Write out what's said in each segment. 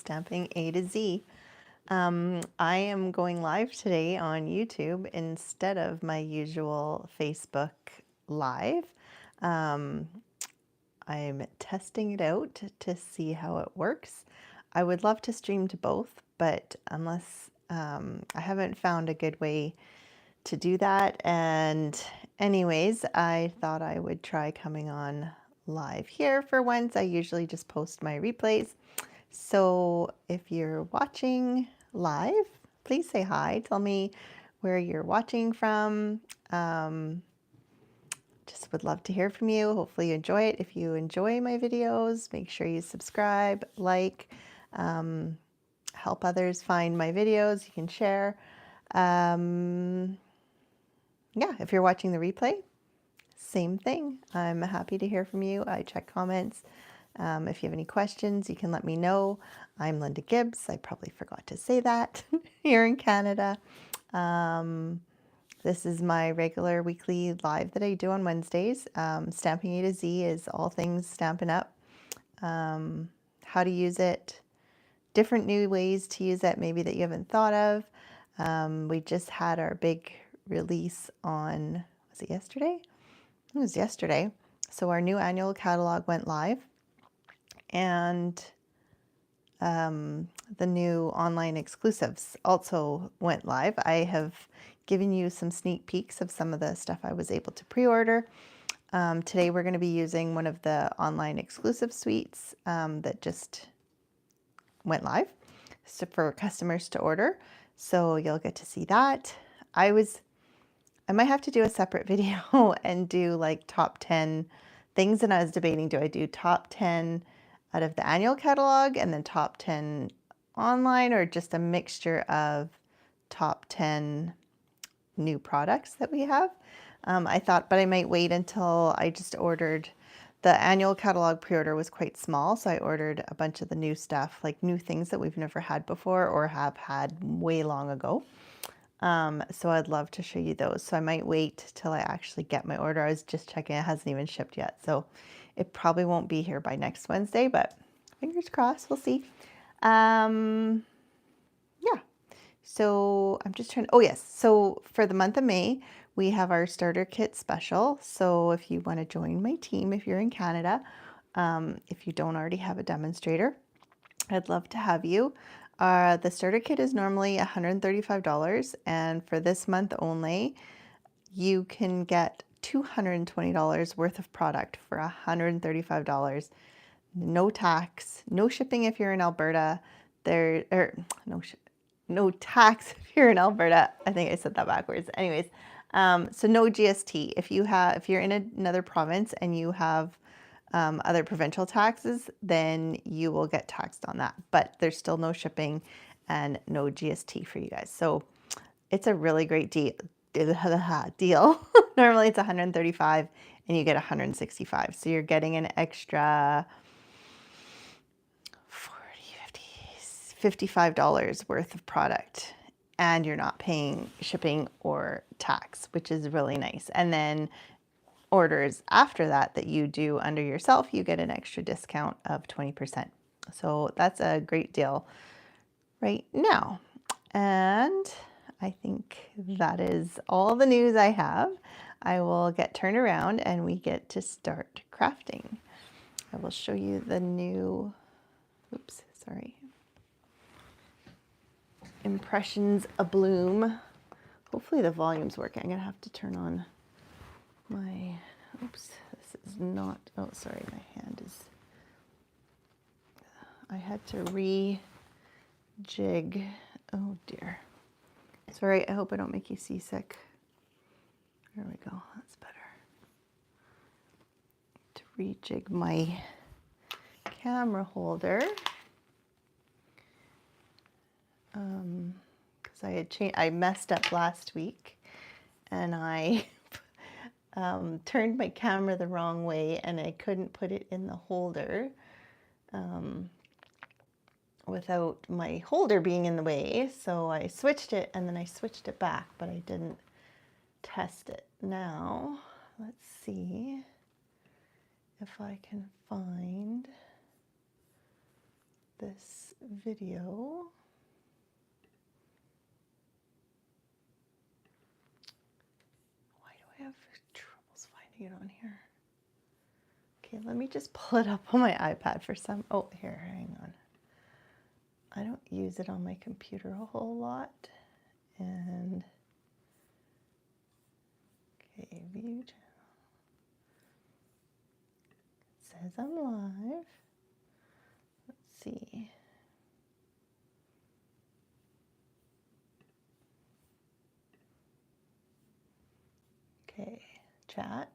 Stamping A to Z. I am going live today on YouTube instead of my usual Facebook Live. I'm testing it out to see how it works. I would love to stream to both, but unless I haven't found a good way to do that. And anyways, I thought I would try coming on live here for once. I usually just post my replays. So if you're watching live, please say hi. Tell me where you're watching from. Just would love to hear from you. Hopefully you enjoy it. If you enjoy my videos, make sure you subscribe, like, help others find my videos. You can share. Yeah, if you're watching the replay, same thing. I'm happy to hear from you. I check comments. If you have any questions, you can let me know. I'm Linda Gibbs. I probably forgot to say that here in Canada. This is my regular weekly live that I do on Wednesdays. Stamping A to Z is all things Stampin' Up. How to use it, different new ways to use it maybe that you haven't thought of. We just had our big release on, was it yesterday? It was yesterday. So our new annual catalog went live, and the new online exclusives also went live. I have given you some sneak peeks of some of the stuff I was able to pre-order. Today we're going to be using one of the online exclusive suites that just went live, so for customers to order. So you'll get to see that. I might have to do a separate video and do like top 10 things, and I was debating, do I do top 10 out of the annual catalog and then top 10 online, or just a mixture of top 10 new products that we have. I thought, but I might wait until I just ordered. The annual catalog pre-order was quite small, so I ordered a bunch of the new stuff, like new things that we've never had before or have had way long ago. So I'd love to show you those. So I might wait till I actually get my order. I was just checking, it hasn't even shipped yet. So it probably won't be here by next Wednesday, but fingers crossed, we'll see. Yeah. So I'm just trying to, oh yes. So for the month of May, we have our starter kit special. So if you want to join my team, if you're in Canada, if you don't already have a demonstrator, I'd love to have you. The starter kit is normally $135, and for this month only, you can get $220 worth of product for $135. No tax, no shipping if you're in Alberta. No tax if you're in Alberta. I think I said that backwards. Anyways, so no GST. If you're in another province and you have other provincial taxes, then you will get taxed on that. But there's still no shipping and no GST for you guys. So it's a really great deal. Normally it's $135 and you get $165. So you're getting an extra $55 worth of product, and you're not paying shipping or tax, which is really nice. And then orders after that you do under yourself, you get an extra discount of 20%. So that's a great deal right now. And I think that is all the news I have. I will get turned around and we get to start crafting. I will show you the new, oops, sorry. Impressions abloom. Hopefully the volume's working. I'm gonna have to turn on my, oops, this is not, oh sorry, my hand is, I had to rejig, oh dear. Sorry, I hope I don't make you seasick. There we go, that's better. To rejig my camera holder. Because I messed up last week and I turned my camera the wrong way and I couldn't put it in the holder without my holder being in the way. So I switched it and then I switched it back, but I didn't test it. Now, let's see if I can find this video. Why do I have troubles finding it on here? Okay, let me just pull it up on my iPad for some. Oh, here, hang on. I don't use it on my computer a whole lot. And okay, view channel. It says I'm live. Let's see. Okay, chat,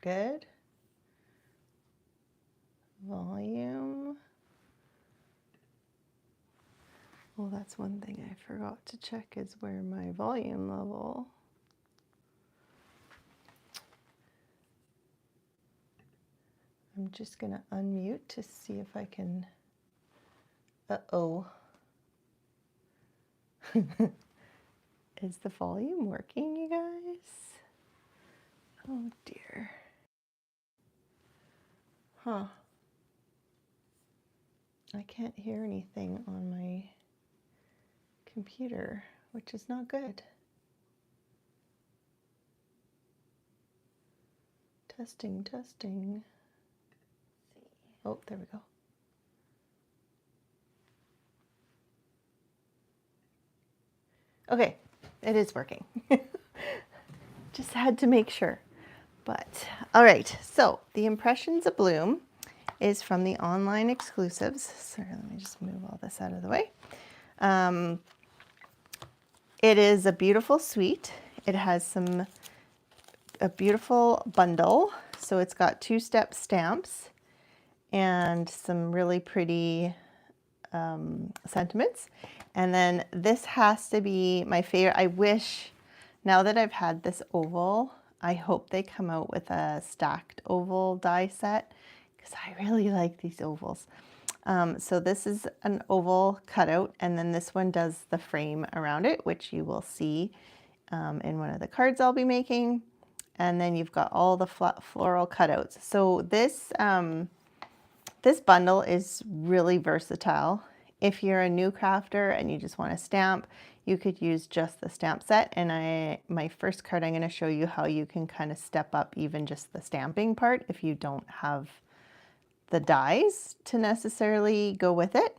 good. Volume. Well, that's one thing I forgot to check is where my volume level. I'm just gonna unmute to see if I can, uh-oh. Is the volume working, you guys? Oh dear. Huh. I can't hear anything on my computer, which is not good. Testing, testing. Oh, there we go. Okay, it is working. Just had to make sure. But, all right, so the Impressions Abloom is from the online exclusives. Sorry, let me just move all this out of the way. It is a beautiful suite. It has a beautiful bundle. So it's got 2-step stamps and some really pretty sentiments. And then this has to be my favorite. I wish, now that I've had this oval, I hope they come out with a stacked oval die set because I really like these ovals. So this is an oval cutout, and then this one does the frame around it, which you will see in one of the cards I'll be making. And then you've got all the floral cutouts. So this, this bundle is really versatile. If you're a new crafter and you just want to stamp, you could use just the stamp set. And my first card, I'm going to show you how you can kind of step up even just the stamping part if you don't have the dies to necessarily go with it.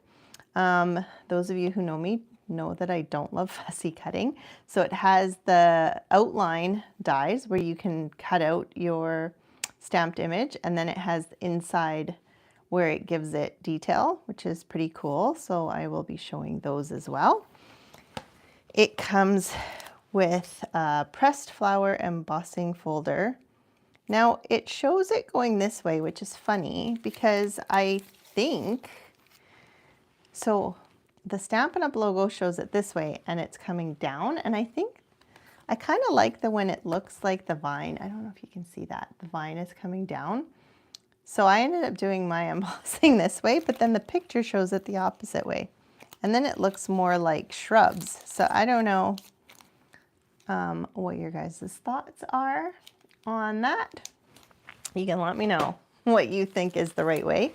Those of you who know me know that I don't love fussy cutting. So it has the outline dies where you can cut out your stamped image, and then it has the inside where it gives it detail, which is pretty cool. So I will be showing those as well. It comes with a pressed flower embossing folder. Now it shows it going this way, which is funny because I think, so the Stampin' Up! Logo shows it this way and it's coming down, and I think I kind of like the when it looks like the vine. I don't know if you can see that. The vine is coming down. So I ended up doing my embossing this way, but then the picture shows it the opposite way. And then it looks more like shrubs. So I don't know what your guys' thoughts are on that. You can let me know what you think is the right way.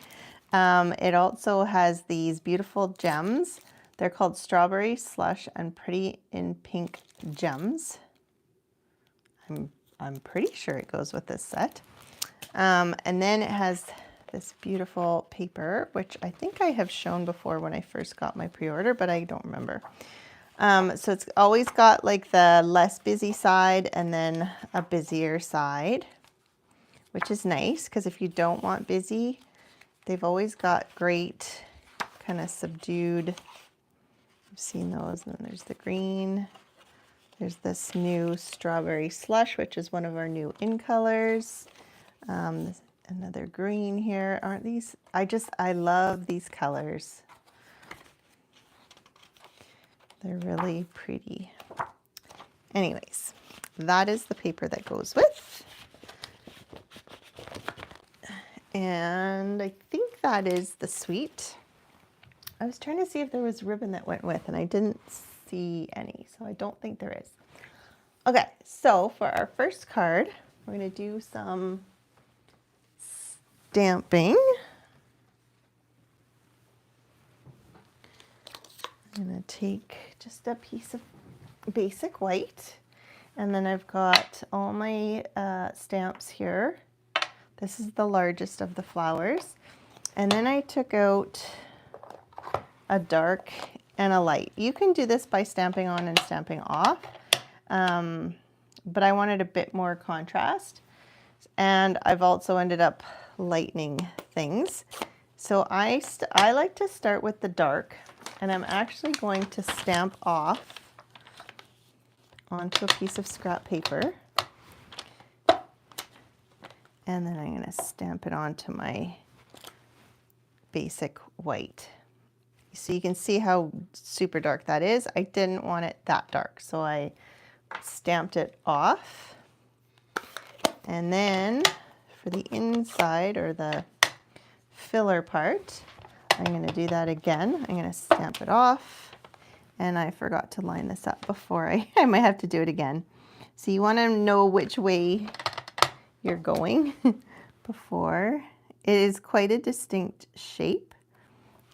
It also has these beautiful gems. They're called Strawberry Slush and Pretty in Pink Gems. I'm pretty sure it goes with this set. And then it has this beautiful paper, which I think I have shown before when I first got my pre-order, but I don't remember. So it's always got like the less busy side and then a busier side, which is nice because if you don't want busy, they've always got great kind of subdued. I've seen those. And then there's the green. There's this new Strawberry Slush, which is one of our new in colors. Another green here. Aren't these? I love these colors. They're really pretty. Anyways, that is the paper that goes with. And I think that is the suite. I was trying to see if there was ribbon that went with, and I didn't see any, so I don't think there is. Okay, so for our first card, we're going to do some stamping. I'm going to take just a piece of basic white, and then I've got all my stamps here. This is the largest of the flowers. And then I took out a dark and a light. You can do this by stamping on and stamping off, but I wanted a bit more contrast. And I've also ended up lightening things. So I like to start with the dark, and I'm actually going to stamp off onto a piece of scrap paper. And then I'm going to stamp it onto my basic white. So you can see how super dark that is. I didn't want it that dark, so I stamped it off. And then for the inside, or the filler part, I'm going to do that again. I'm going to stamp it off. And I forgot to line this up before I might have to do it again. So you want to know which way you're going before. It is quite a distinct shape.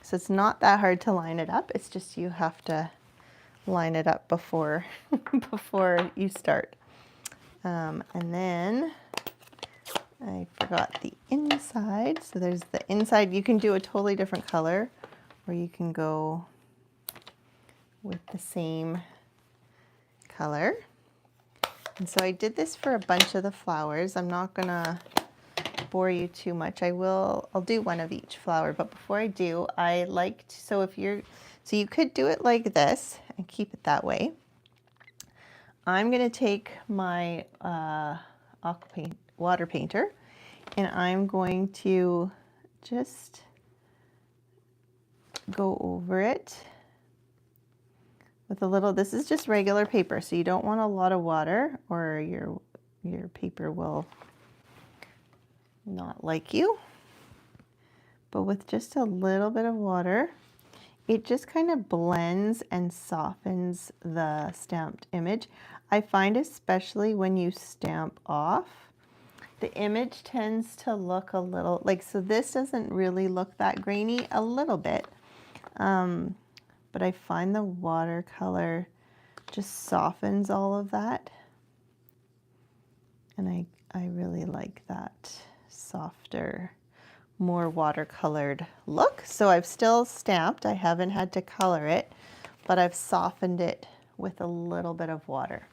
So it's not that hard to line it up. It's just you have to line it up before, before you start. And then I forgot the inside. So there's the inside. You can do a totally different color, or you can go with the same color. And so I did this for a bunch of the flowers. I'm not gonna bore you too much. I'll do one of each flower, but before I do, I like to, so you could do it like this and keep it that way. I'm gonna take my aqua paint, water painter, and I'm going to just go over it with a little, this is just regular paper, so you don't want a lot of water or your paper will not like you. But with just a little bit of water, it just kind of blends and softens the stamped image. I find especially when you stamp off, the image tends to look a little like, so this doesn't really look that grainy, a little bit. But I find the watercolor just softens all of that. And I really like that softer, more watercolored look. So I've still stamped, I haven't had to color it, but I've softened it with a little bit of water.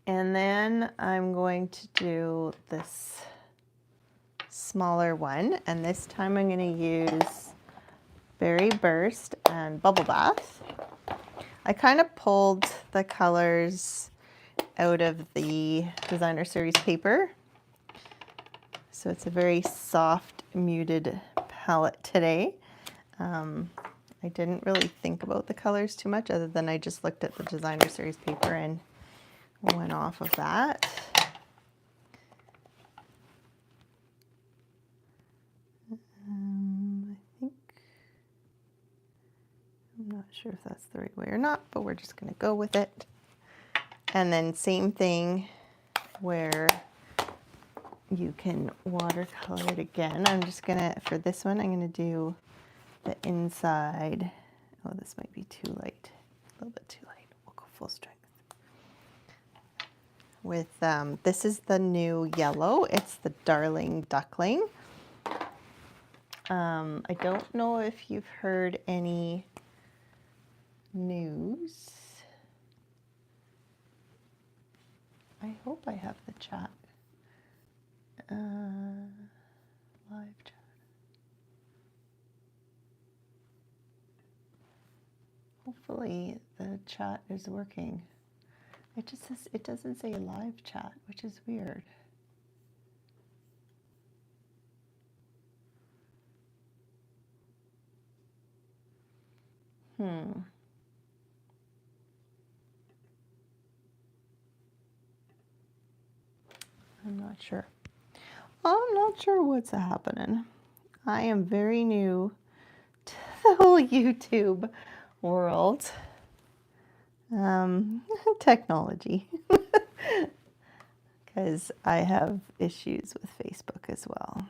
And then I'm going to do this smaller one, and this time I'm going to use Berry Burst and Bubble Bath. I kind of pulled the colors out of the designer series paper. So it's a very soft, muted palette today. I didn't really think about the colors too much, other than I just looked at the designer series paper and went off of that. I'm not sure if that's the right way or not, but we're just going to go with it. And then same thing where you can watercolor it again. I'm just going to, for this one, I'm going to do the inside. Oh, this might be too light. A little bit too light. We'll go full strength. With, this is the new yellow. It's the Darling Duckling. I don't know if you've heard any news. I hope I have the chat. Live chat. Hopefully the chat is working. It just says, it doesn't say live chat, which is weird. I'm not sure. I'm not sure what's happening. I am very new to the whole YouTube world. Technology. Because I have issues with Facebook as well.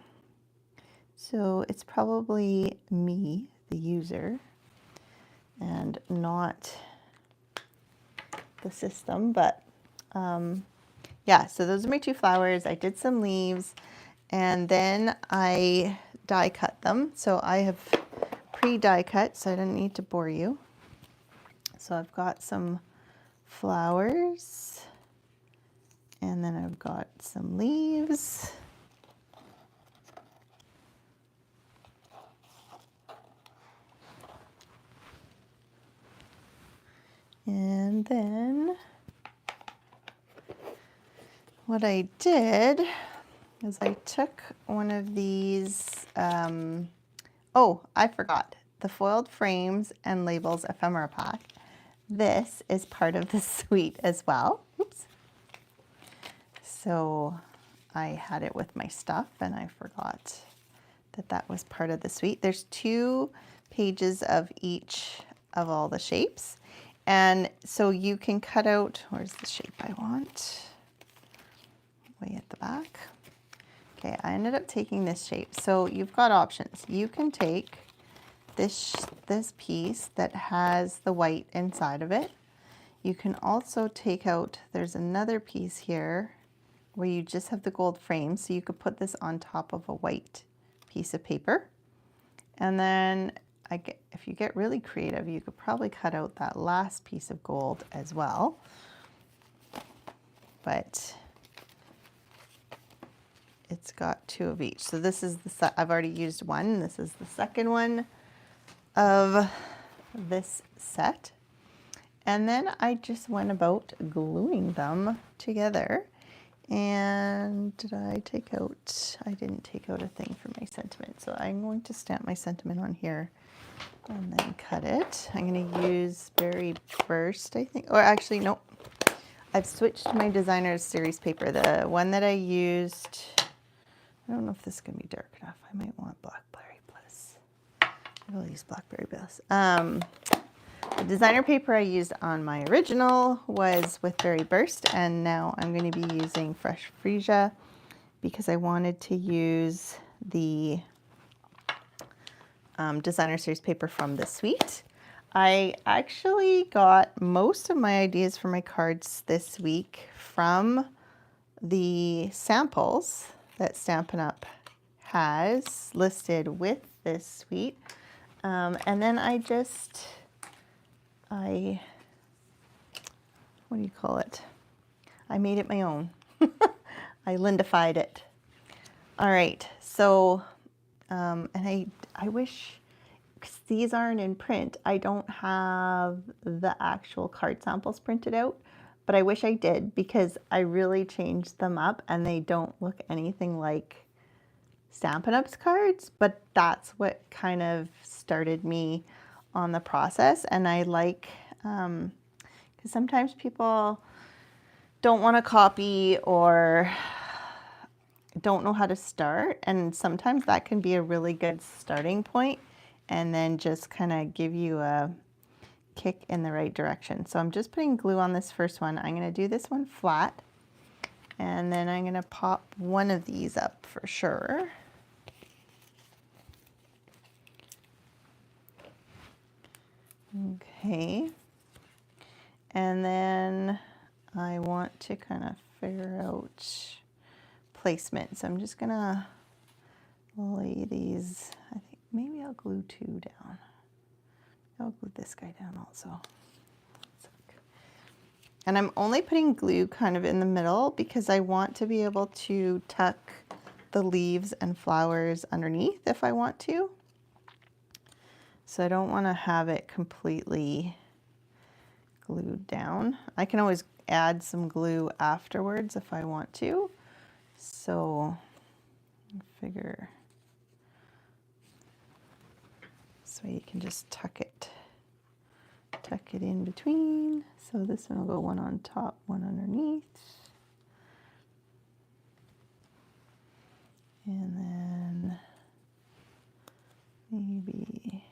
So it's probably me, the user, and not the system, but yeah, so those are my 2 flowers. I did some leaves, and then I die cut them. So I have pre-die cut, so I don't need to bore you. So I've got some flowers, and then I've got some leaves. And then what I did is I took one of these, oh, I forgot, the foiled frames and labels ephemera pack. This is part of the suite as well. Oops. So I had it with my stuff and I forgot that that was part of the suite. There's 2 pages of each of all the shapes. And so you can cut out, where's the shape I want? Way at the back. Okay, I ended up taking this shape. So you've got options. You can take this piece that has the white inside of it. You can also take out, there's another piece here where you just have the gold frame. So you could put this on top of a white piece of paper. And then if you get really creative, you could probably cut out that last piece of gold as well. But it's got 2 of each. So this is I've already used one. This is the second one of this set. And then I just went about gluing them together. And did I take out, I didn't take out a thing for my sentiment. So I'm going to stamp my sentiment on here and then cut it. I'm going to use Berry Burst, I think, or actually, no. I've switched to my designer's series paper. The one that I used, I don't know if this is going to be dark enough. I might want Blackberry Bliss. I'll use Blackberry Bliss. The designer paper I used on my original was with Berry Burst, and now I'm going to be using Fresh Freesia because I wanted to use the designer series paper from the suite. I actually got most of my ideas for my cards this week from the samples that Stampin' Up! Has listed with this suite. And then what do you call it? I made it my own. I Lindified it. All right, so, and I wish, because these aren't in print, I don't have the actual card samples printed out, but I wish I did because I really changed them up and they don't look anything like Stampin' Up's cards, but that's what kind of started me on the process. And I like, because sometimes people don't want to copy or don't know how to start, and sometimes that can be a really good starting point and then just kind of give you a kick in the right direction. So I'm just putting glue on this first one. I'm going to do this one flat, and then I'm going to pop one of these up for sure. Okay, and then I want to kind of figure out placement. So I'm just gonna lay these, I think maybe I'll glue 2 down. I'll glue this guy down also. And I'm only putting glue kind of in the middle because I want to be able to tuck the leaves and flowers underneath if I want to. So I don't want to have it completely glued down. I can always add some glue afterwards if I want to. So I figure this way you can just tuck it in between. So this one will go one on top, one underneath. And then maybe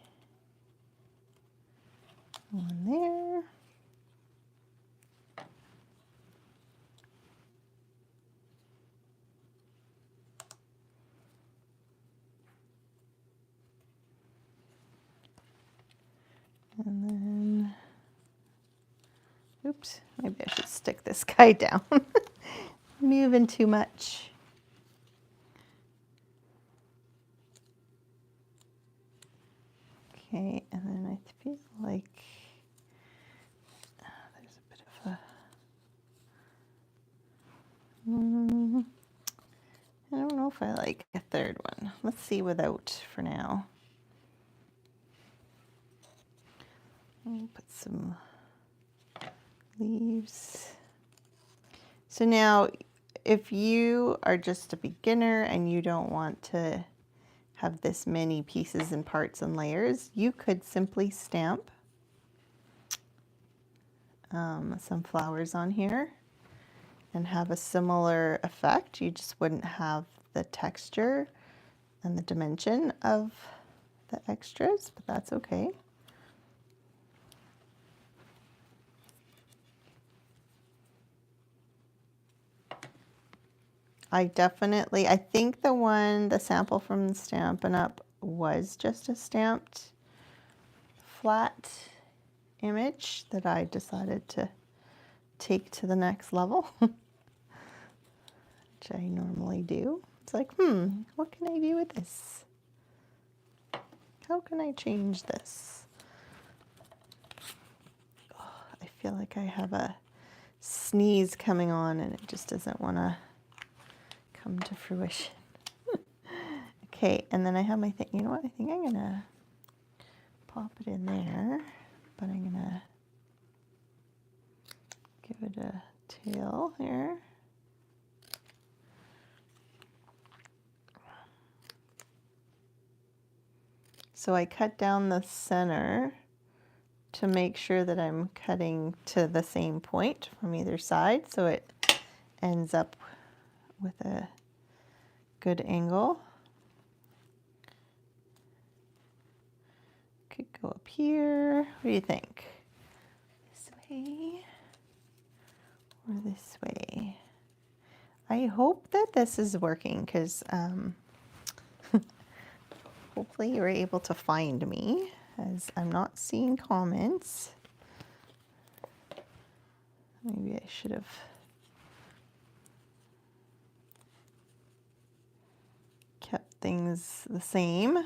one there. And then, oops, maybe I should stick this guy down. Moving too much. Okay, and then I feel like there's a bit of a, I don't know if I like a third one. Let's see without for now. I'll put some leaves. So now, if you are just a beginner and you don't want to have this many pieces and parts and layers, you could simply stamp some flowers on here and have a similar effect. You just wouldn't have the texture and the dimension of the extras, but that's okay. I think the sample from Stampin' Up! Was just a stamped flat image that I decided to take to the next level, which I normally do. It's like, what can I do with this? How can I change this? Oh, I feel like I have a sneeze coming on and it just doesn't want to come to fruition. Okay, and then I have my thing. You know what? I think I'm going to pop it in there, but I'm going to give it a tail here. So I cut down the center to make sure that I'm cutting to the same point from either side, so it ends up with a good angle. Could go up here. What do you think? This way or this way? I hope that this is working, because hopefully you were able to find me, as I'm not seeing comments. Maybe I should have kept things the same.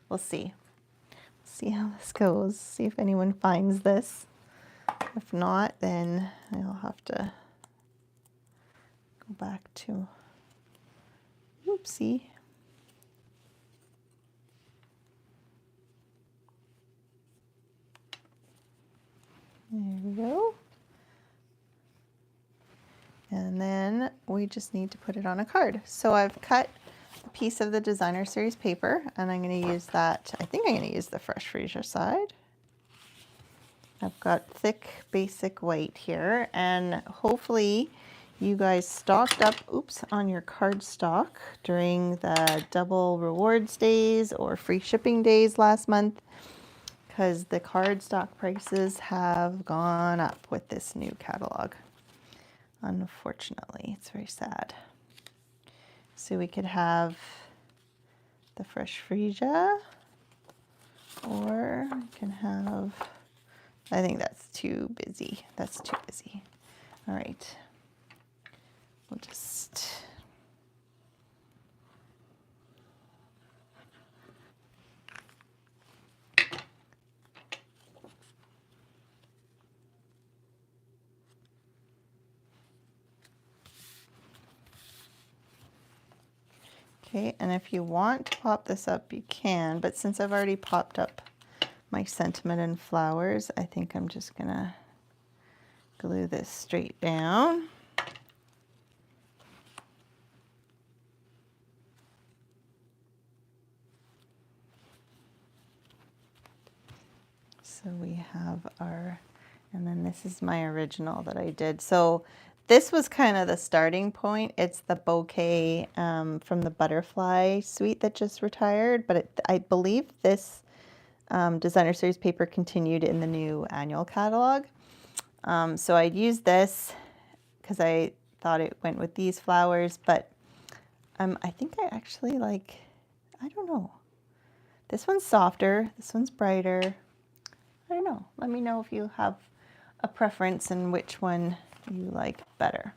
We'll see. See how this goes. See if anyone finds this. If not, then I'll have to go back to, oopsie. There we go. And then we just need to put it on a card. So I've cut a piece of the designer series paper, and I'm going to use that. I think I'm going to use the fresh freesia side. I've got thick basic white here, and hopefully you guys stocked up, on your cardstock during the double rewards days or free shipping days last month, because the cardstock prices have gone up with this new catalog. Unfortunately, it's very sad. So we could have the fresh freesia, or we can have, I think that's too busy. That's too busy. All right. We'll just, okay, and if you want to pop this up, you can, but since I've already popped up my sentiment and flowers, I think I'm just gonna glue this straight down. So we have our, and then this is my original that I did. So this was kind of the starting point. It's the bouquet from the butterfly suite that just retired, but I believe this designer series paper continued in the new annual catalog. So I'd use this because I thought it went with these flowers, but I think I actually like, I don't know. This one's softer, this one's brighter. I don't know. Let me know if you have a preference and which one you like better.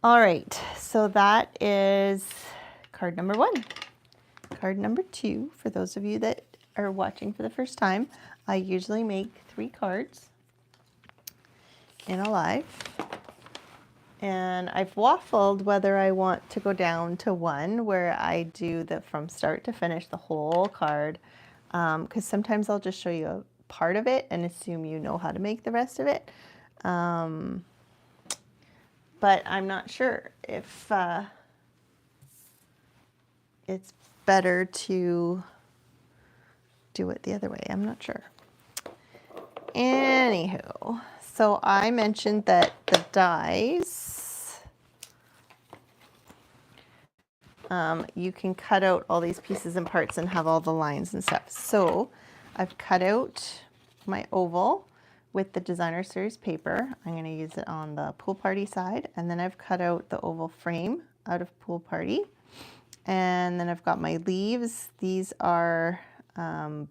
All right, so that is card number 1. Card number 2, for those of you that are watching for the first time, I usually make 3 cards in a live. And I've waffled whether I want to go down to 1 where I do the from start to finish the whole card, because sometimes I'll just show you a part of it and assume you know how to make the rest of it. But I'm not sure if it's better to do it the other way. I'm not sure. Anywho, so I mentioned that the dies, you can cut out all these pieces and parts and have all the lines and stuff. So I've cut out my oval with the designer series paper. I'm going to use it on the pool party side, and then I've cut out the oval frame out of pool party, and then I've got my leaves. These are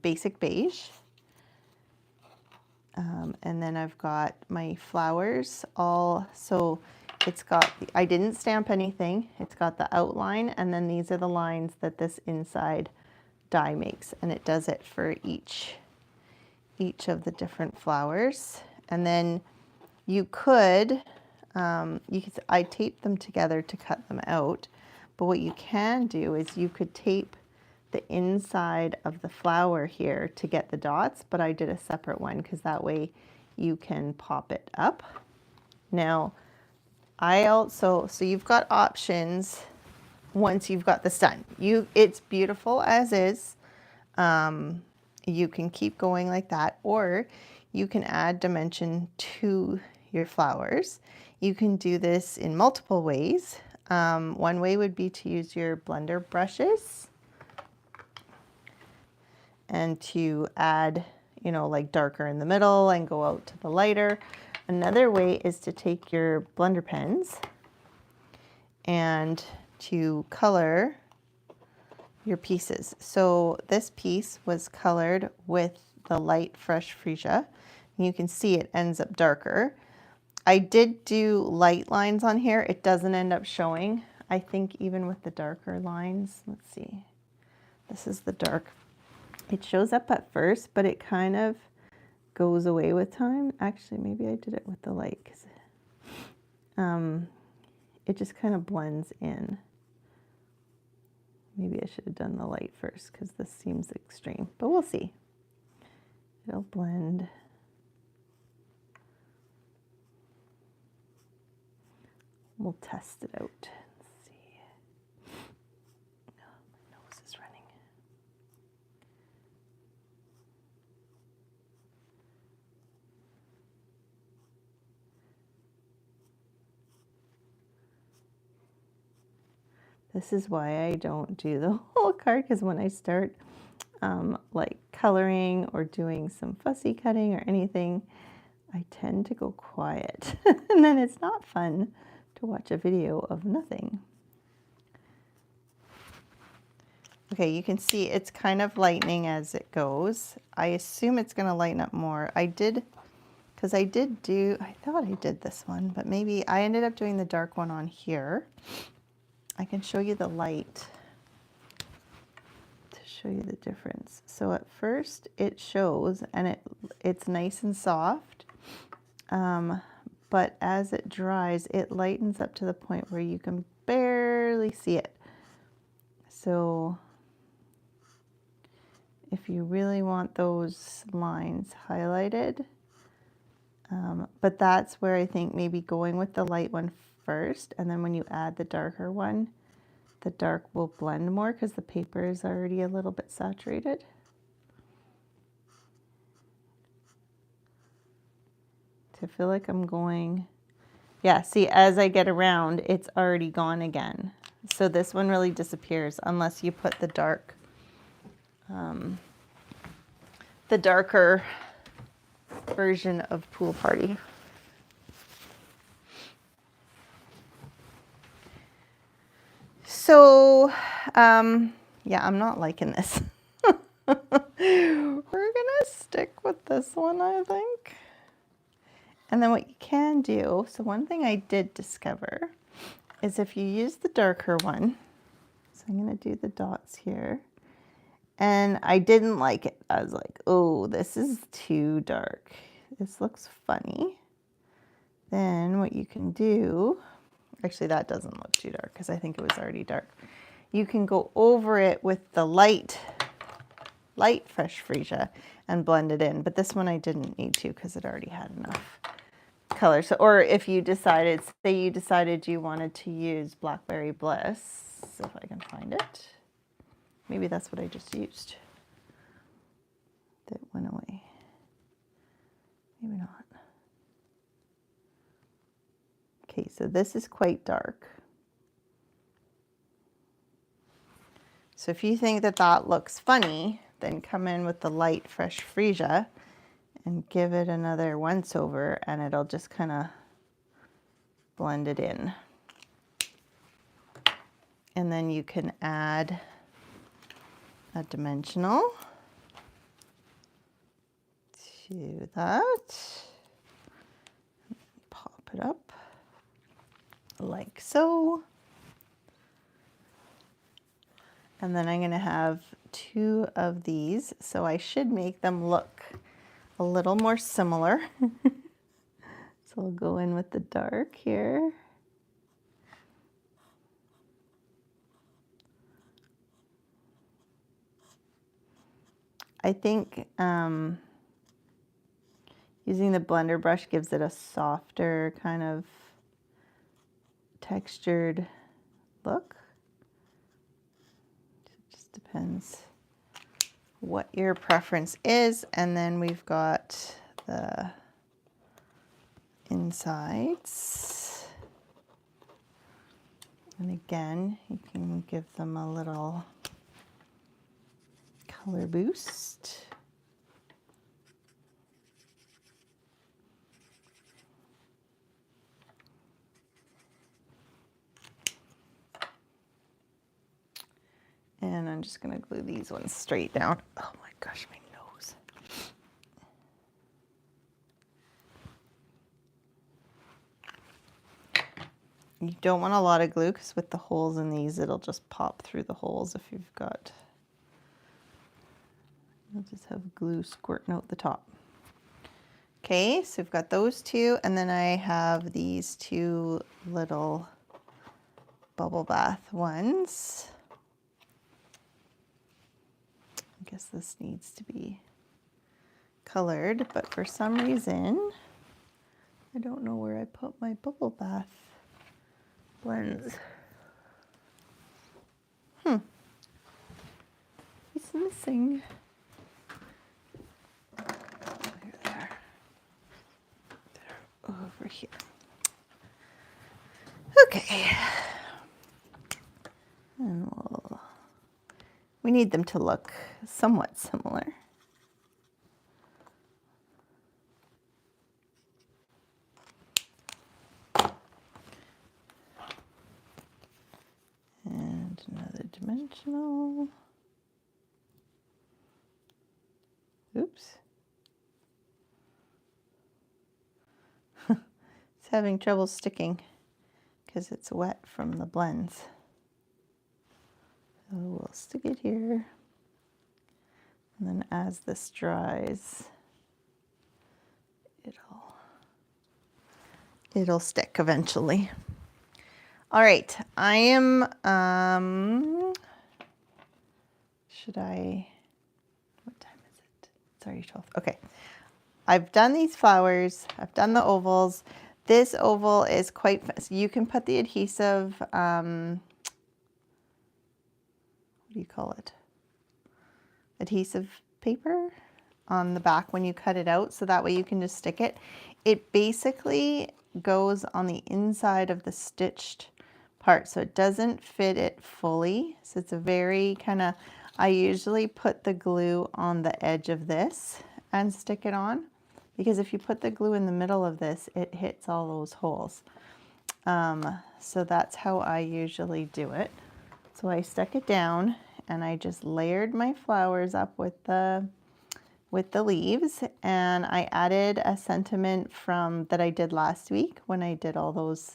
basic beige, and then I've got my flowers all, so it's got, I didn't stamp anything, it's got the outline, and then these are the lines that this inside die makes, and it does it for each of the different flowers. And then you could, I taped them together to cut them out, but what you can do is you could tape the inside of the flower here to get the dots, but I did a separate one because that way you can pop it up. Now, so you've got options once you've got this done. It's beautiful as is. You can keep going like that, or you can add dimension to your flowers. You can do this in multiple ways. One way would be to use your blender brushes and to add, like darker in the middle and go out to the lighter. Another way is to take your blender pens and to color your pieces. So this piece was colored with the light fresh freesia. You can see it ends up darker. I did do light lines on here. It doesn't end up showing, I think, even with the darker lines. Let's see. This is the dark. It shows up at first, but it kind of goes away with time. Actually, maybe I did it with the light because it just kind of blends in. Maybe I should have done the light first because this seems extreme, but we'll see. It'll blend. We'll test it out. Let's see. Oh, my nose is running. This is why I don't do the whole card, because when I start like coloring or doing some fussy cutting or anything, I tend to go quiet and then it's not fun to watch a video of nothing. Okay, you can see it's kind of lightening as it goes. I assume it's going to lighten up more. I thought I did this one, but maybe I ended up doing the dark one on here. I can show you the light to show you the difference. So at first it shows, and it's nice and soft, but as it dries, it lightens up to the point where you can barely see it. So if you really want those lines highlighted, but that's where I think maybe going with the light one first, and then when you add the darker one, the dark will blend more because the paper is already a little bit saturated. To feel like I'm going, yeah, see, as I get around, it's already gone again. So this one really disappears unless you put the dark, the darker version of Pool Party. So, yeah, I'm not liking this. We're gonna stick with this one, I think. And then what you can do, so one thing I did discover is if you use the darker one, so I'm going to do the dots here, and I didn't like it. I was like, oh, this is too dark. This looks funny. Then what you can do, actually that doesn't look too dark because I think it was already dark. You can go over it with the light fresh freesia and blend it in. But this one I didn't need to because it already had enough color. So, or if you decided, say you decided you wanted to use Blackberry Bliss, if I can find it. Maybe that's what I just used. That went away. Maybe not. Okay, so this is quite dark. So if you think that that looks funny, then come in with the light fresh freesia and give it another once over, and it'll just kind of blend it in. And then you can add a dimensional to that. Pop it up like so. And then I'm going to have 2 of these, so I should make them look a little more similar. So I'll go in with the dark here. I think using the blender brush gives it a softer kind of textured look. It just depends what your preference is. And then we've got the insides. And again, you can give them a little color boost. And I'm just going to glue these ones straight down. Oh my gosh, my nose. You don't want a lot of glue because with the holes in these, it'll just pop through the holes if you've got. You'll just have glue squirting out the top. Okay, so we've got those 2, and then I have these 2 little bubble bath ones. I guess this needs to be colored, but for some reason, I don't know where I put my bubble bath blends. It's missing. Here they are. They're over here. Okay. And we need them to look somewhat similar. And another dimensional. Oops. It's having trouble sticking because it's wet from the blends. So we'll stick it here. And then as this dries, it'll stick eventually. All right, I am, what time is it? It's already 12. Okay, I've done these flowers, I've done the ovals. This oval is quite, so you can put the adhesive, what do you call it? Adhesive paper on the back when you cut it out, so that way you can just stick it. It basically goes on the inside of the stitched part, so it doesn't fit it fully. So it's a very kind of, I usually put the glue on the edge of this and stick it on, because if you put the glue in the middle of this, it hits all those holes. So that's how I usually do it. So I stuck it down and I just layered my flowers up with the with the leaves, and I added a sentiment from that I did last week when I did all those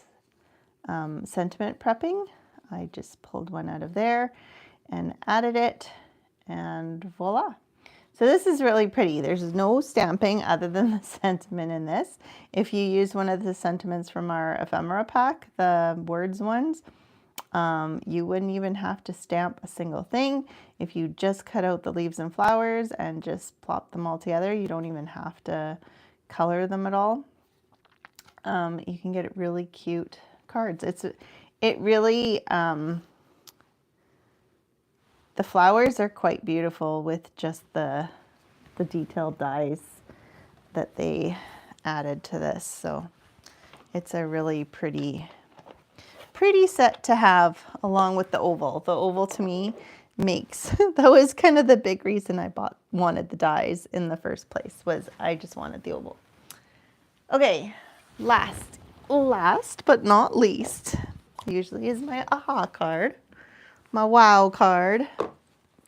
sentiment prepping. I just pulled one out of there and added it, and voila. So this is really pretty. There's no stamping other than the sentiment in this. If you use one of the sentiments from our ephemera pack, the words ones, you wouldn't even have to stamp a single thing. If you just cut out the leaves and flowers and just plop them all together, you don't even have to color them at all. You can get really cute cards. It really, the flowers are quite beautiful with just the detailed dies that they added to this. So it's a really pretty set to have along with the oval. The oval to me makes, that was kind of the big reason I wanted the dies in the first place, was I just wanted the oval. Okay, last but not least, usually is my aha card, my wow card,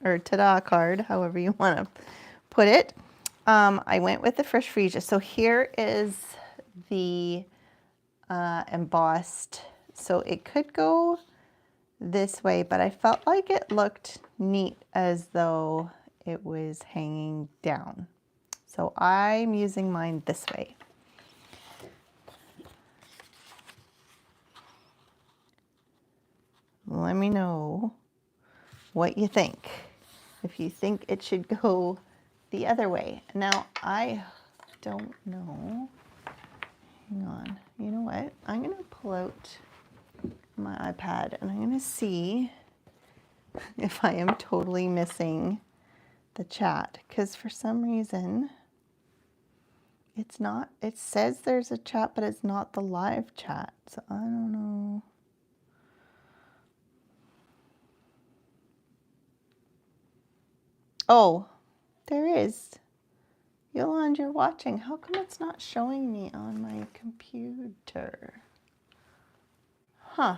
or ta-da card, however you want to put it. I went with the fresh freesia. So here is the embossed. So it could go this way, but I felt like it looked neat as though it was hanging down. So I'm using mine this way. Let me know what you think. If you think it should go the other way. Now, I don't know. Hang on. You know what? I'm going to pull out my iPad and I'm going to see if I am totally missing the chat, because for some reason it's not. It says there's a chat, but it's not the live chat. So I don't know. Oh, there is. Yolande, you're watching. How come it's not showing me on my computer? Huh.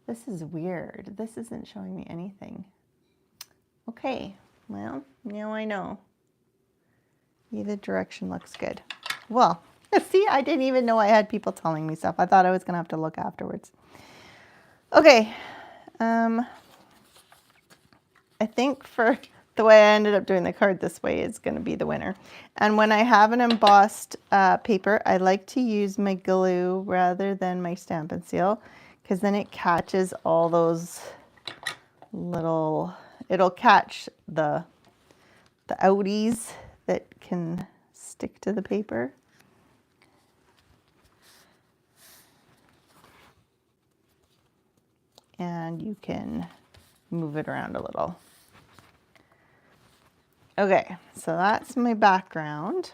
This is weird. This isn't showing me anything. Okay. Well, now I know. Either direction looks good. Well, see, I didn't even know I had people telling me stuff. I thought I was going to have to look afterwards. Okay. I think for the way I ended up doing the card this way is going to be the winner. And when I have an embossed paper, I like to use my glue rather than my Stampin' Seal, because then it catches all those little, it'll catch the outies that can stick to the paper. And you can move it around a little. Okay, so that's my background,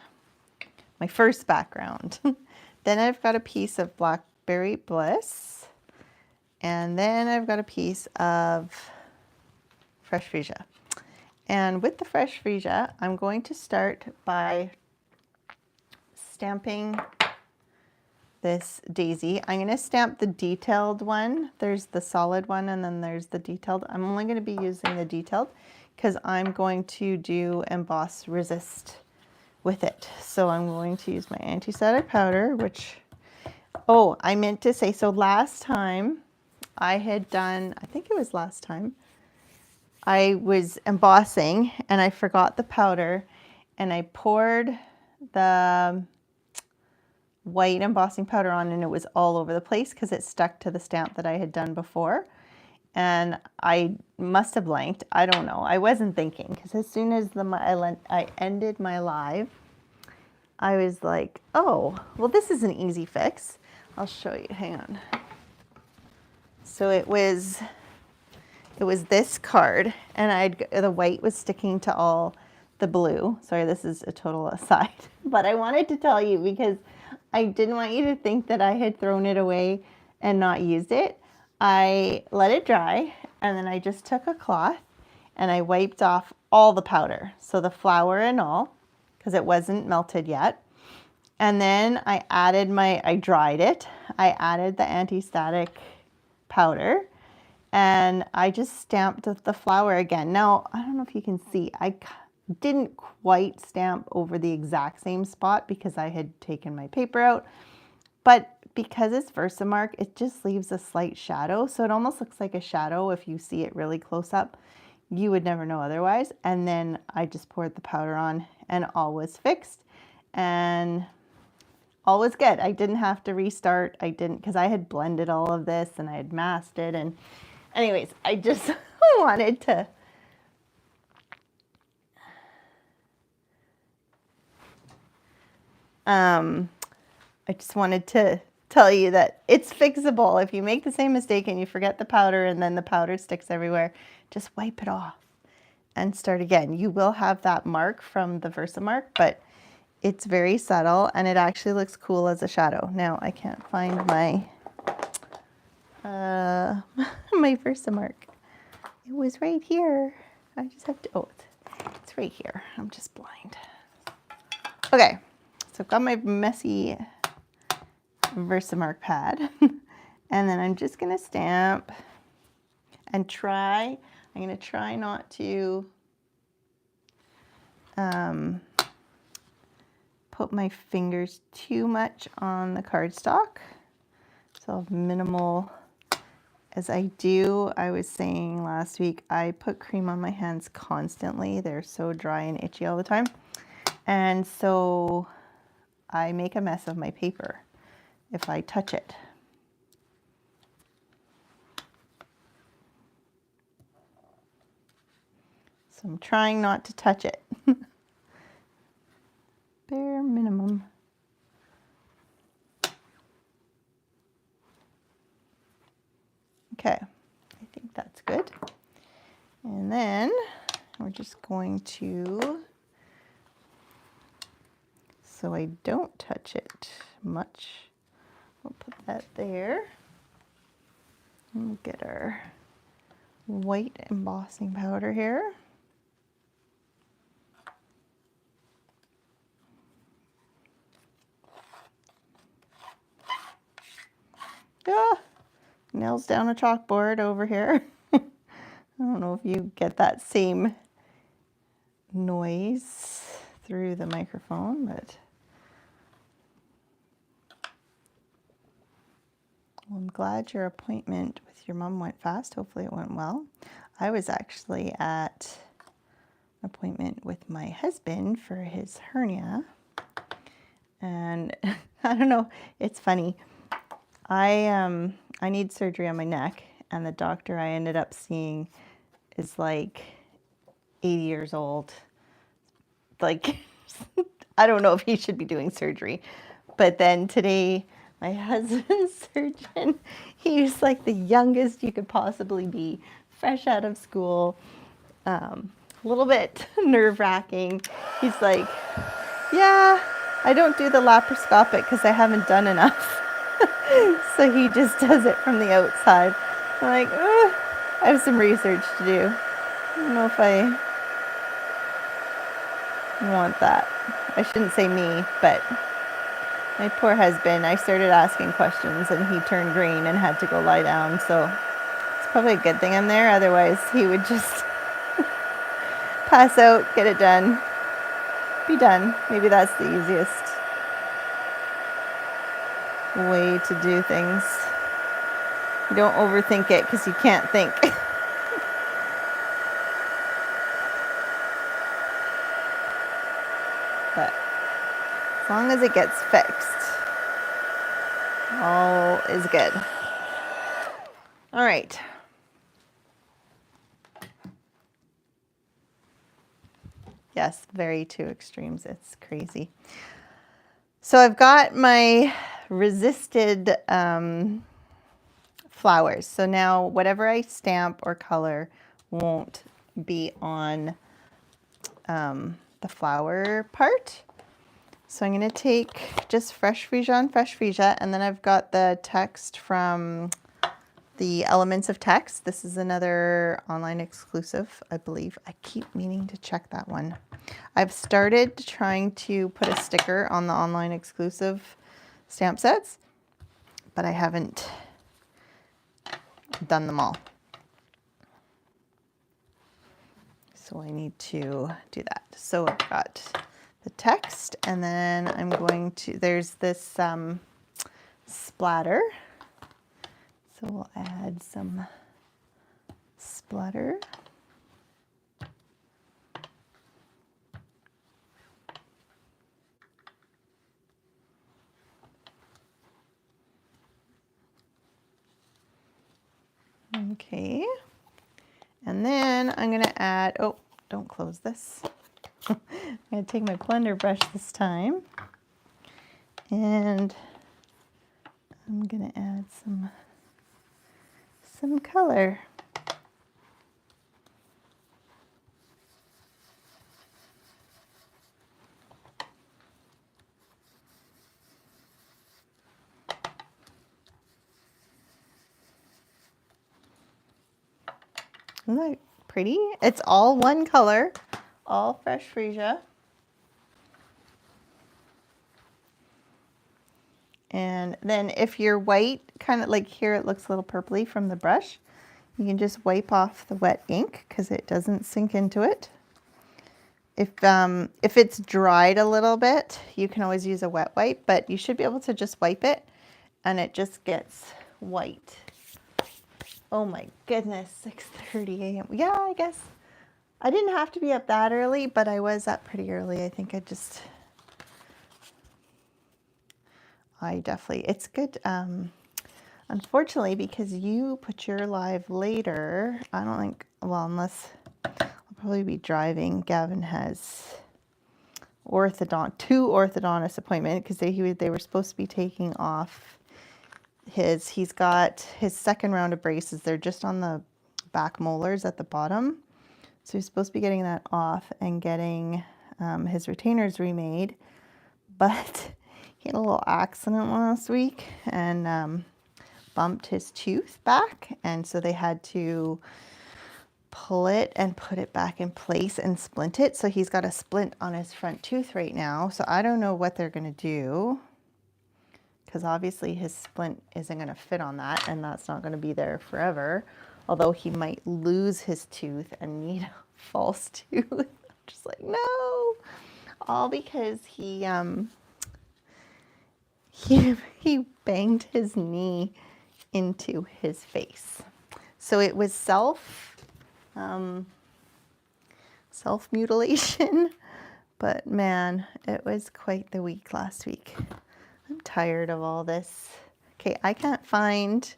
my first background. Then I've got a piece of Blackberry Bliss, and then I've got a piece of Fresh Freesia. And with the Fresh Freesia, I'm going to start by stamping this daisy. I'm going to stamp the detailed one. There's the solid one, and then there's the detailed. I'm only going to be using the detailed because I'm going to do emboss resist with it. So I'm going to use my anti-static powder, which, oh, I meant to say, so last time I had done, I think it was last time, I was embossing and I forgot the powder and I poured the white embossing powder on and it was all over the place because it stuck to the stamp that I had done before. And I must have blanked. I don't know. I wasn't thinking, because as soon as I ended my live, I was like, oh, well, this is an easy fix. I'll show you. Hang on. So it was this card, and the white was sticking to all the blue. Sorry, this is a total aside, but I wanted to tell you because I didn't want you to think that I had thrown it away and not used it. I let it dry, and then I just took a cloth and I wiped off all the powder, so the flour and all, because it wasn't melted yet. And then I dried it. I added the anti-static powder, and I just stamped the flour again. Now, I don't know if you can see, didn't quite stamp over the exact same spot because I had taken my paper out, but because it's Versamark, it just leaves a slight shadow. So it almost looks like a shadow if you see it really close up. You would never know otherwise. And then I just poured the powder on and all was fixed and all was good. I didn't have to restart. I didn't, because I had blended all of this and I had masked it. And anyways, I just wanted to I just wanted to tell you that it's fixable. If you make the same mistake and you forget the powder and then the powder sticks everywhere, just wipe it off and start again. You will have that mark from the Versamark, but it's very subtle and it actually looks cool as a shadow. Now I can't find my my Versamark. It was right here. I just have to, oh, it's right here. I'm just blind. Okay, so I've got my messy Versamark pad and then I'm just gonna stamp and try, I'm gonna try not to put my fingers too much on the cardstock. So I'll have minimal. As I do, I was saying last week, I put cream on my hands constantly. They're so dry and itchy all the time. And so I make a mess of my paper if I touch it. So I'm trying not to touch it. Bare minimum. Okay, I think that's good. And then we're just going to, so I don't touch it much, we'll put that there. And we'll get our white embossing powder here. Ah, nails down a chalkboard over here. I don't know if you get that same noise through the microphone, but well, I'm glad your appointment with your mom went fast. Hopefully it went well. I was actually at an appointment with my husband for his hernia. And I don't know, it's funny. I need surgery on my neck, and the doctor I ended up seeing is like 80 years old. Like, I don't know if he should be doing surgery. But then today, my husband's surgeon, he's like the youngest you could possibly be, fresh out of school, a little bit nerve-wracking. He's like, yeah, I don't do the laparoscopic because I haven't done enough. So he just does it from the outside. I'm like, I have some research to do. I don't know if I want that. I shouldn't say me, but my poor husband, I started asking questions and he turned green and had to go lie down. So it's probably a good thing I'm there. Otherwise, he would just pass out, get it done, be done. Maybe that's the easiest way to do things. You don't overthink it because you can't think. But as long as it gets fixed, all is good. All right. Yes, very two extremes. It's crazy. So I've got my resisted flowers. So now whatever I stamp or color won't be on the flower part. So I'm going to take just fresh freesia, and then I've got the text from the Elements of Text. This is another online exclusive, I believe. I keep meaning to check that one. I've started trying to put a sticker on the online exclusive stamp sets, but I haven't done them all. So I need to do that. So I've got the text, and then I'm going to, there's this splatter. So we'll add some splatter. Okay. And then I'm going to add, oh, don't close this. I'm going to take my blender brush this time. And I'm going to add some color. Isn't that pretty? It's all one color, all fresh freesia. And then if your white, kind of like here, it looks a little purpley from the brush, you can just wipe off the wet ink because it doesn't sink into it. If it's dried a little bit, you can always use a wet wipe, but you should be able to just wipe it and it just gets white. Oh my goodness, 6:30 a.m. Yeah, I guess I didn't have to be up that early, but I was up pretty early. I think I definitely, it's good. Unfortunately, because you put your live later, I don't think, well, unless I'll probably be driving. Gavin has two orthodontist appointment because they were supposed to be taking off he's got his second round of braces. They're just on the back molars at the bottom. So he's supposed to be getting that off and getting his retainers remade. But he had a little accident last week and bumped his tooth back. And so they had to pull it and put it back in place and splint it. So he's got a splint on his front tooth right now. So I don't know what they're going to do, because obviously his splint isn't going to fit on that, and that's not going to be there forever. Although he might lose his tooth and need a false tooth. I'm just like, no. All because he banged his knee into his face. So it was self-mutilation, but man, it was quite the week last week. I'm tired of all this. Okay, I can't find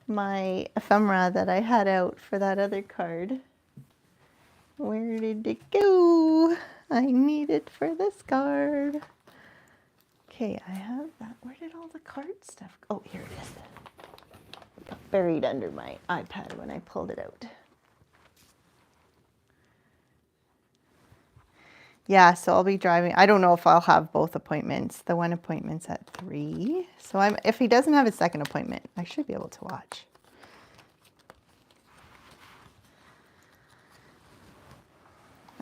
my ephemera that I had out for that other card. Where did it go? I need it for this card. Okay, I have that. Where did all the card stuff go? Oh, here it is. It got buried under my iPad when I pulled it out. Yeah, so I'll be driving. I don't know if I'll have both appointments. The one appointment's at 3. So if he doesn't have a second appointment, I should be able to watch.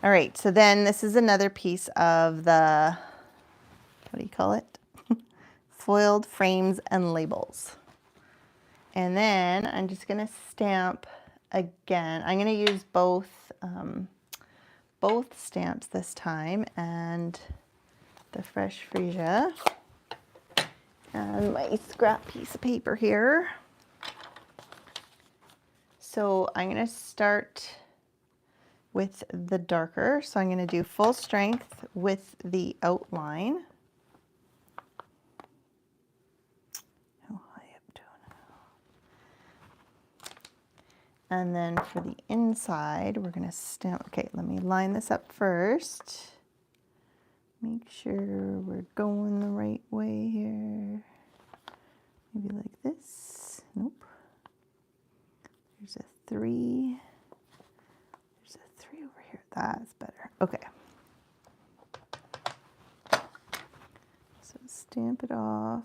All right, so then this is another piece of the, what do you call it? Foiled frames and labels. And then I'm just gonna stamp again. I'm gonna use both stamps this time, and the fresh freesia and my scrap piece of paper here. So I'm going to start with the darker. So I'm going to do full strength with the outline. How high up do I? And then for the inside, we're going to stamp. Okay, let me line this up first. Make sure we're going the right way here. Maybe like this. Nope. There's a 3. There's a 3 over here. That's better. Okay. So stamp it off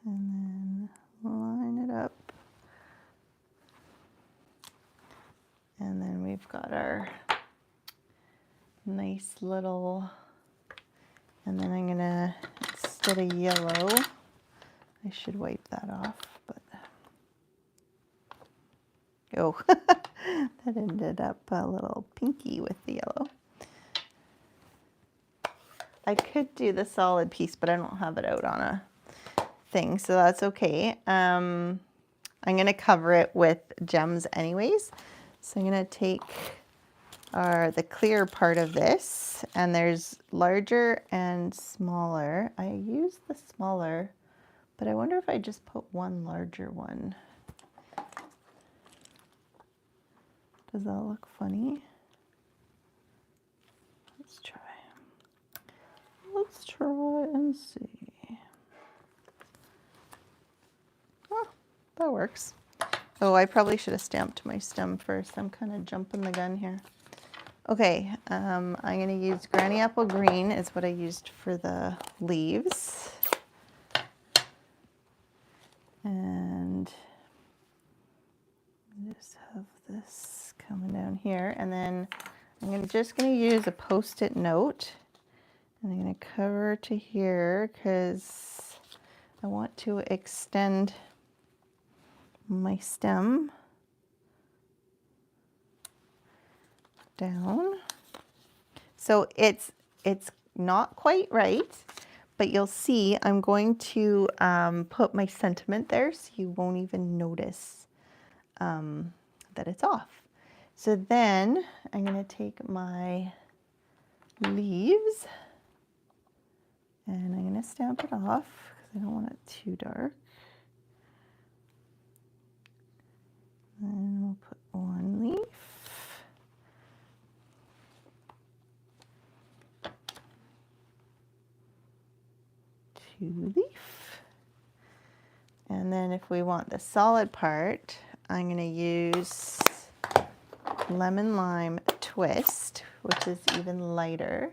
and then line it up. And then we've got our nice little, and then I'm gonna, instead of yellow, I should wipe that off, but, oh, That ended up a little pinky with the yellow. I could do the solid piece, but I don't have it out on a thing, so that's okay. I'm gonna cover it with gems anyways. So I'm gonna take the clear part of this, and there's larger and smaller. I use the smaller, but I wonder if I just put one larger one. Does that look funny? Let's try. Let's try and see. Oh, that works. Oh, I probably should have stamped my stem first. I'm kind of jumping the gun here. Okay, I'm going to use Granny Apple Green is what I used for the leaves. And just have this coming down here. And then I'm just going to use a Post-it note. And I'm going to cover to here because I want to extend my stem down. So it's not quite right, but you'll see I'm going to put my sentiment there so you won't even notice that it's off. So then I'm going to take my leaves and I'm going to stamp it off because I don't want it too dark. And we'll put one leaf. Two leaf. And then if we want the solid part, I'm going to use Lemon Lime Twist, which is even lighter.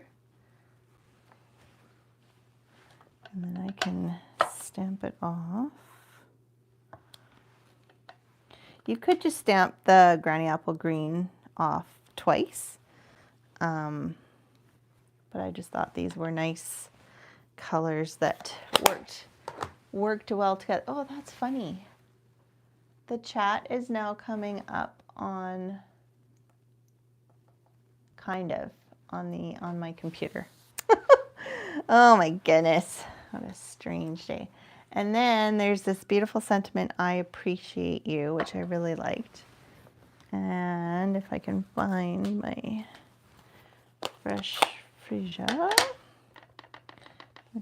And then I can stamp it off. You could just stamp the Granny Apple Green off twice. But I just thought these were nice colors that worked well together. Oh, that's funny. The chat is now coming up on on my computer. Oh my goodness. What a strange day. And then there's this beautiful sentiment, I appreciate you, which I really liked. And if I can find my fresh freesia, I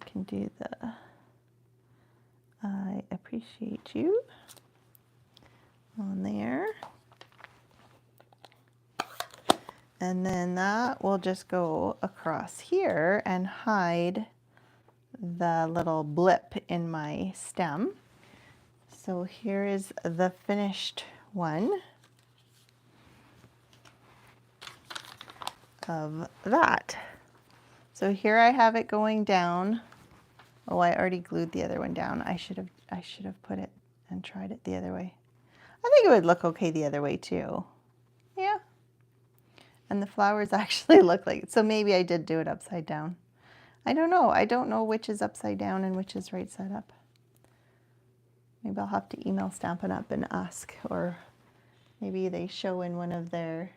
can do the I appreciate you on there. And then that will just go across here and hide the little blip in my stem. So here is the finished one of that. So here I have it going down. Oh, I already glued the other one down. I should have put it and tried it the other way. I think it would look okay the other way too. Yeah. And the flowers actually look like it. So maybe I did do it upside down. I don't know. I don't know which is upside down and which is right side up. Maybe I'll have to email Stampin' Up! And ask, or maybe they show in one of their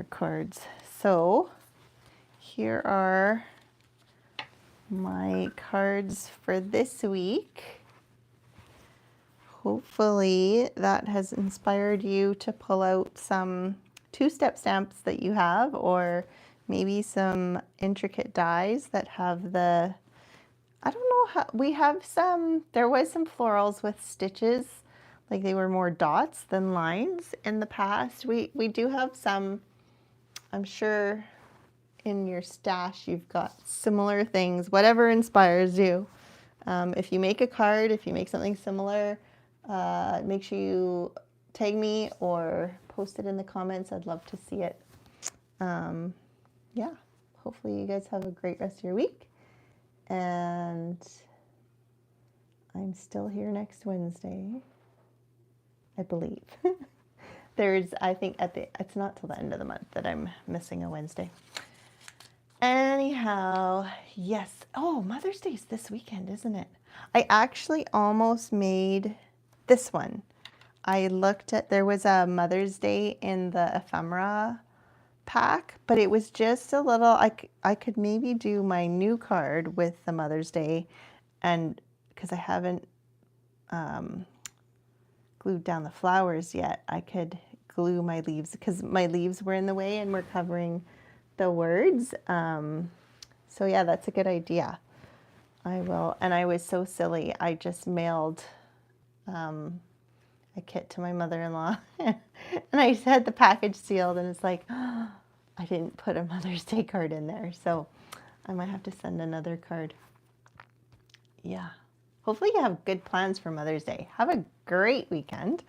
cards. So here are my cards for this week. Hopefully that has inspired you to pull out some two-step stamps that you have, or maybe some intricate dies that have the, I don't know how, we have some, there was some florals with stitches, like they were more dots than lines in the past. We do have some, I'm sure in your stash you've got similar things, whatever inspires you. If you make a card, if you make something similar, make sure you tag me or post it in the comments. I'd love to see it. Yeah, hopefully you guys have a great rest of your week. And I'm still here next Wednesday, I believe. I think it's not till the end of the month that I'm missing a Wednesday. Anyhow, yes. Oh, Mother's Day's this weekend, isn't it? I actually almost made this one. I looked at, there was a Mother's Day in the ephemera pack, but it was just a little, I could maybe do my new card with the Mother's Day, and because I haven't glued down the flowers yet, I could glue my leaves because my leaves were in the way and were covering the words. So yeah, that's a good idea. I will. And I was so silly. I just mailed a kit to my mother-in-law and I had the package sealed, and it's like, oh, I didn't put a Mother's Day card in there. So I might have to send another card. Yeah. Hopefully you have good plans for Mother's Day. Have a great weekend.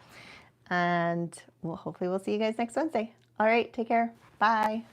And hopefully we'll see you guys next Wednesday. All right, take care. Bye.